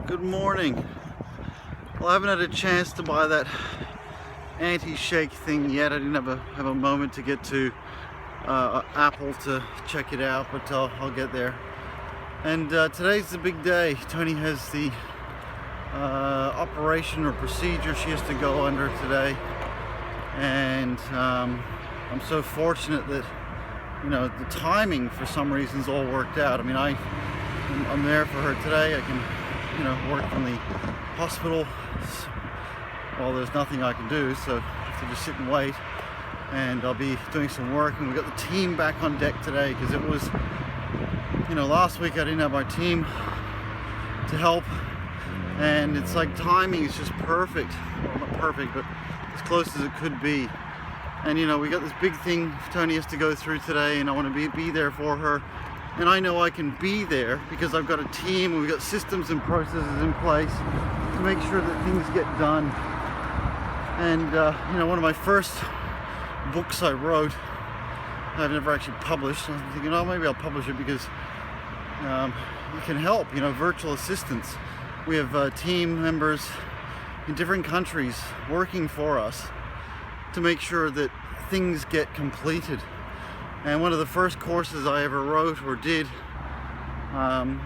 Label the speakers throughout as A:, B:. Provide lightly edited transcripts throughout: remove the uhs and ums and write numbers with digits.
A: Good morning. Well, I haven't had a chance to buy that anti-shake thing yet. I didn't have a moment to get to Apple to check it out, but I'll get there. And today's the big day. Tony has the operation or procedure she has to go under today, and I'm so fortunate that the timing for some reasons all worked out. I mean, I'm there for her today. I can work from the hospital. Well, there's nothing I can do, so I have to just sit and wait, and I'll be doing some work. And we got the team back on deck today because it was, last week I didn't have my team to help, and it's like timing is just perfect. Well, not perfect, but as close as it could be. And we got this big thing Tony has to go through today, and I want to be there for her. And I know I can be there because I've got a team and we've got systems and processes in place to make sure that things get done. And one of my first books I wrote, I've never actually published. I'm thinking, oh, maybe I'll publish it because it can help. Virtual assistants. We have team members in different countries working for us to make sure that things get completed. And one of the first courses I ever wrote or did, and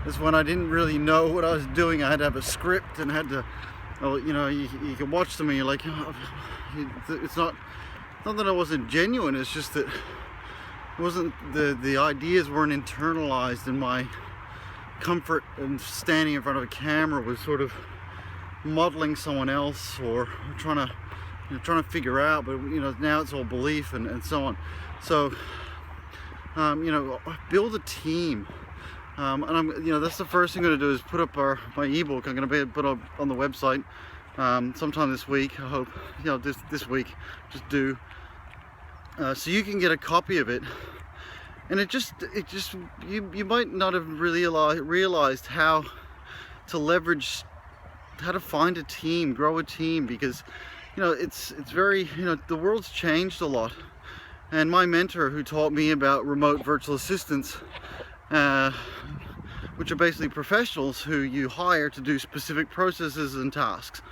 A: is when I didn't really know what I was doing. I had to have a script and had to, you can watch them and you're like, it's not that I wasn't genuine, it's just that it wasn't, the ideas weren't internalized, and my comfort in standing in front of a camera was sort of modeling someone else or trying to figure out, but now it's all belief and so on. So build a team, and I'm that's the first thing I'm going to do is put up my ebook. I'm going to put up on the website sometime this week. I hope this week, just do so you can get a copy of it. And it just you might not have really realized how to leverage, how to find a team, grow a team, because it's very, the world's changed a lot. And my mentor, who taught me about remote virtual assistants, which are basically professionals who you hire to do specific processes and tasks.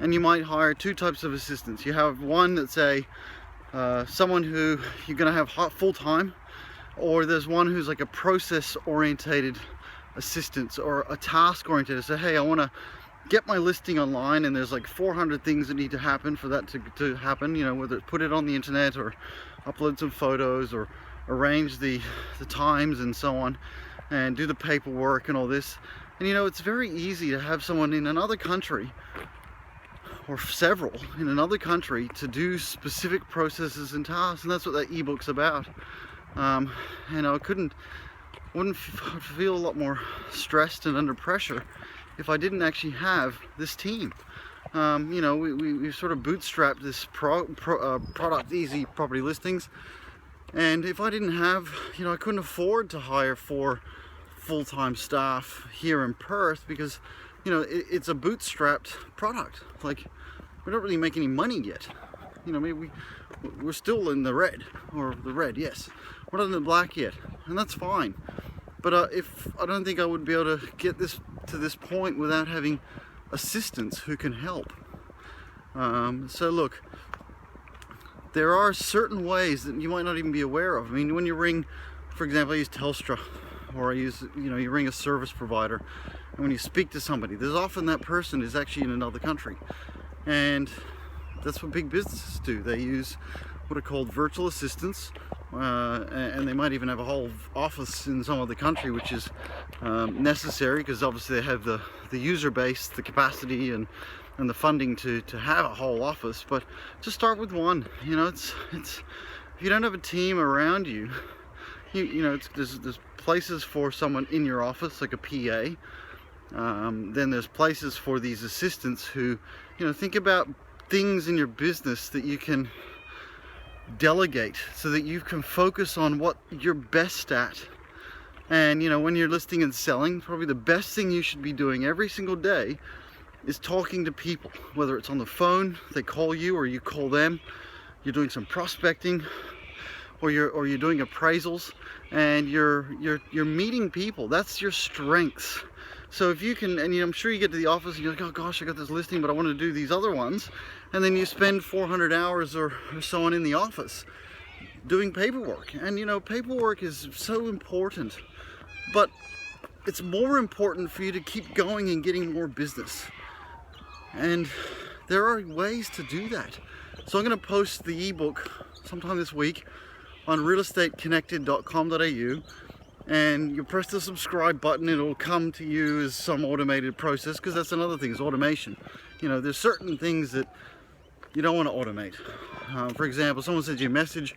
A: And you might hire two types of assistants. You have one that's someone who you're going to have full-time, or there's one who's like a process-orientated assistant or a task-oriented. So, hey, I want to get my listing online, and there's like 400 things that need to happen for that to happen, whether it's put it on the internet or upload some photos or arrange the times and so on, and do the paperwork and all this. And it's very easy to have someone in another country, or several in another country, to do specific processes and tasks, and that's what that ebook's about. I wouldn't feel a lot more stressed and under pressure if I didn't actually have this team. We sort of bootstrapped this product, Easy Property Listings, and if I didn't have, I couldn't afford to hire 4 full-time staff here in Perth, because it's a bootstrapped product. Like, we don't really make any money yet. Maybe we're still in the red, yes, we're not in the black yet, and that's fine. But if I don't think I would be able to get this to this point without having assistants who can help. So look, there are certain ways that you might not even be aware of. I mean, when you ring, for example, I use Telstra, or I use, you ring a service provider, and when you speak to somebody, there's often that person is actually in another country. And that's what big businesses do. They use what are called virtual assistants, and they might even have a whole office in some other country, which is necessary, because obviously they have the user base, the capacity, and the funding to have a whole office. But to start with one, it's if you don't have a team around you, there's places for someone in your office, like a PA. Then there's places for these assistants who, think about things in your business that you can delegate so that you can focus on what you're best at. And when you're listing and selling, probably the best thing you should be doing every single day is talking to people, whether it's on the phone, they call you, or you call them, you're doing some prospecting, or you're doing appraisals, and you're meeting people. That's your strengths. So if you can, and I'm sure you get to the office and you're like, oh gosh, I got this listing, but I want to do these other ones. And then you spend 400 hours or so on in the office doing paperwork. And paperwork is so important, but it's more important for you to keep going and getting more business. And there are ways to do that. So I'm going to post the ebook sometime this week on realestateconnected.com.au, and you press the subscribe button. It'll come to you as some automated process, because that's another thing, is automation. There's certain things that you don't want to automate. For example, someone sends you a message,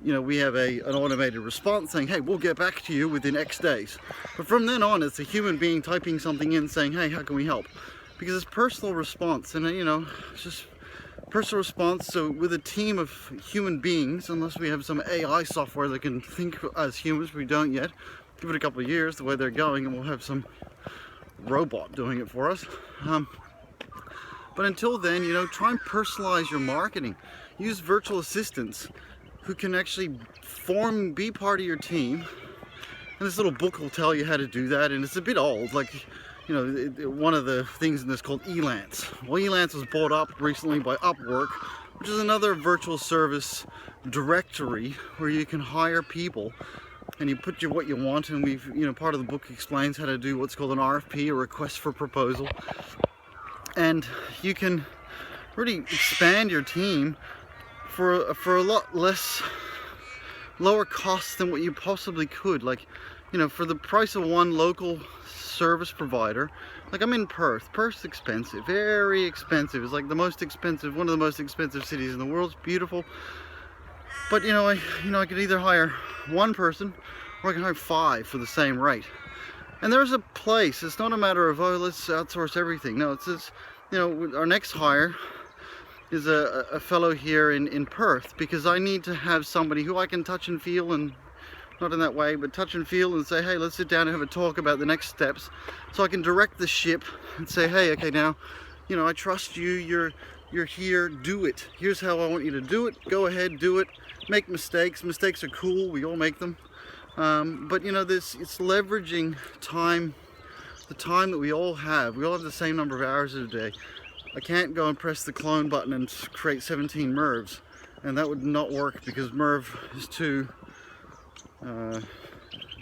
A: we have an automated response saying, hey, we'll get back to you within X days. But from then on, it's a human being typing something in saying, hey, how can we help? Because it's personal response, and it's just personal response. So with a team of human beings, unless we have some AI software that can think as humans, we don't yet. Give it a couple of years, the way they're going, and we'll have some robot doing it for us. But until then, try and personalize your marketing. Use virtual assistants who can actually be part of your team. And this little book will tell you how to do that, and it's a bit old. Like, one of the things in this called Elance. Well, Elance was bought up recently by Upwork, which is another virtual service directory where you can hire people and you put what you want. And we've, part of the book explains how to do what's called an RFP, a request for proposal. And you can really expand your team for a lot lower cost than what you possibly could. Like, for the price of one local service provider. Like, I'm in Perth. Perth's expensive, very expensive. It's like the most expensive, one of the most expensive cities in the world. It's beautiful, but I could either hire one person or I can hire 5 for the same rate. And there's a place. It's not a matter of, oh, let's outsource everything. No, it's just, our next hire is a fellow here in Perth, because I need to have somebody who I can touch and feel, and not in that way, but touch and feel, and say, hey, let's sit down and have a talk about the next steps, so I can direct the ship and say, hey, okay, now, I trust you, you're here, do it. Here's how I want you to do it. Go ahead, do it. Make mistakes. Mistakes are cool. We all make them. But it's leveraging time, the time that we all have. We all have the same number of hours in a day. I can't go and press the clone button and create 17 MERVs, and that would not work, because MERV is too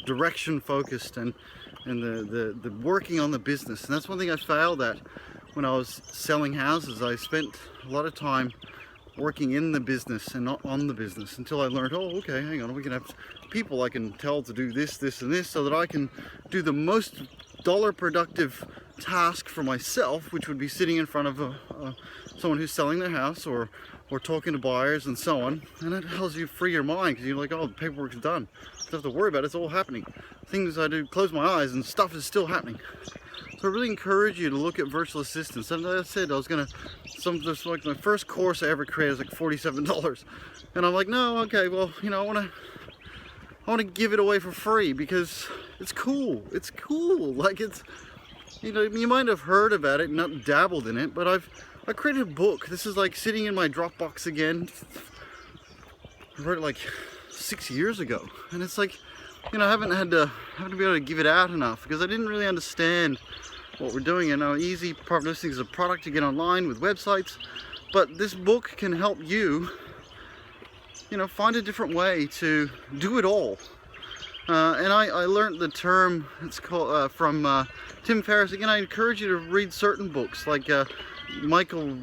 A: direction focused, and the working on the business. And that's one thing I failed at when I was selling houses. I spent a lot of time working in the business and not on the business, until I learned, oh, okay, hang on, we can have people I can tell to do this, this, and this, so that I can do the most dollar productive task for myself, which would be sitting in front of someone who's selling their house, or talking to buyers and so on. And that helps you free your mind, because you're like, oh, the paperwork's done. I don't have to worry about it. It's all happening. Things I do, close my eyes and stuff is still happening. So I really encourage you to look at virtual assistants. And like I said, I was gonna, this like my first course I ever created was like $47. And I'm like, no, okay, well, I want to give it away for free, because it's cool. It's cool. Like, it's, you might have heard about it, not dabbled in it, but I created a book. This is like sitting in my Dropbox again. I wrote it like 6 years ago, and it's like, I haven't to be able to give it out enough, because I didn't really understand what we're doing. And how easy private listing is a product to get online with websites, but this book can help you, find a different way to do it all. And I learned the term, it's called from Tim Ferriss. Again, I encourage you to read certain books, like Michael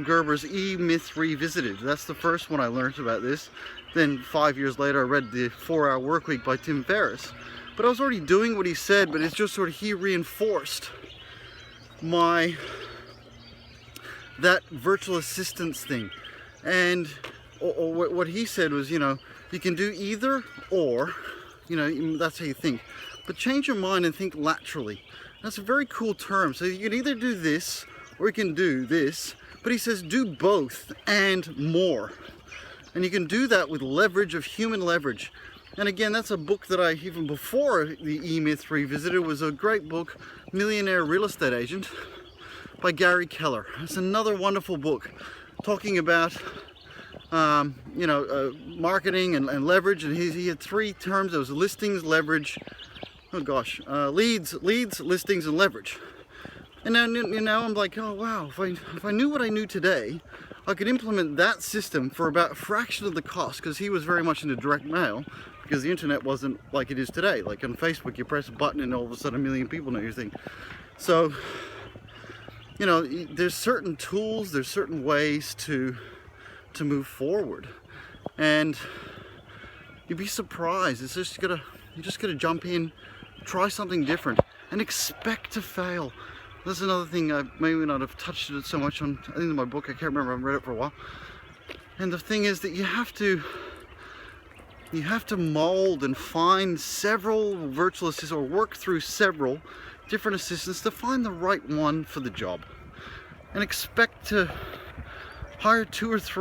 A: Gerber's E-Myth Revisited. That's the first one I learned about this. Then 5 years later, I read the 4-Hour Workweek by Tim Ferriss. But I was already doing what he said, but it's just sort of, he reinforced that virtual assistance thing. And what he said was, you can do either or, that's how you think. But change your mind and think laterally. That's a very cool term. So you can either do this or you can do this. But he says do both and more. And you can do that with leverage, of human leverage. And again, that's a book that I, even before the E-Myth Revisited, was a great book, Millionaire Real Estate Agent by Gary Keller. It's another wonderful book talking about marketing and leverage. And he had 3 terms. There was listings, leverage, oh gosh, leads, listings, and leverage. And now I'm like, oh wow, if I knew what I knew today, I could implement that system for about a fraction of the cost, because he was very much into direct mail, because the internet wasn't like it is today. Like on Facebook, you press a button and all of a sudden 1 million people know your thing. So, you know, there's certain tools, there's certain ways to move forward, and you'd be surprised. You're just gotta jump in, try something different, and expect to fail. That's another thing I may not have touched it so much on, I think in my book, I can't remember, I've read it for a while. And the thing is that you have to mold and find several virtual assistants, or work through several different assistants to find the right one for the job. And expect to hire 2 or 3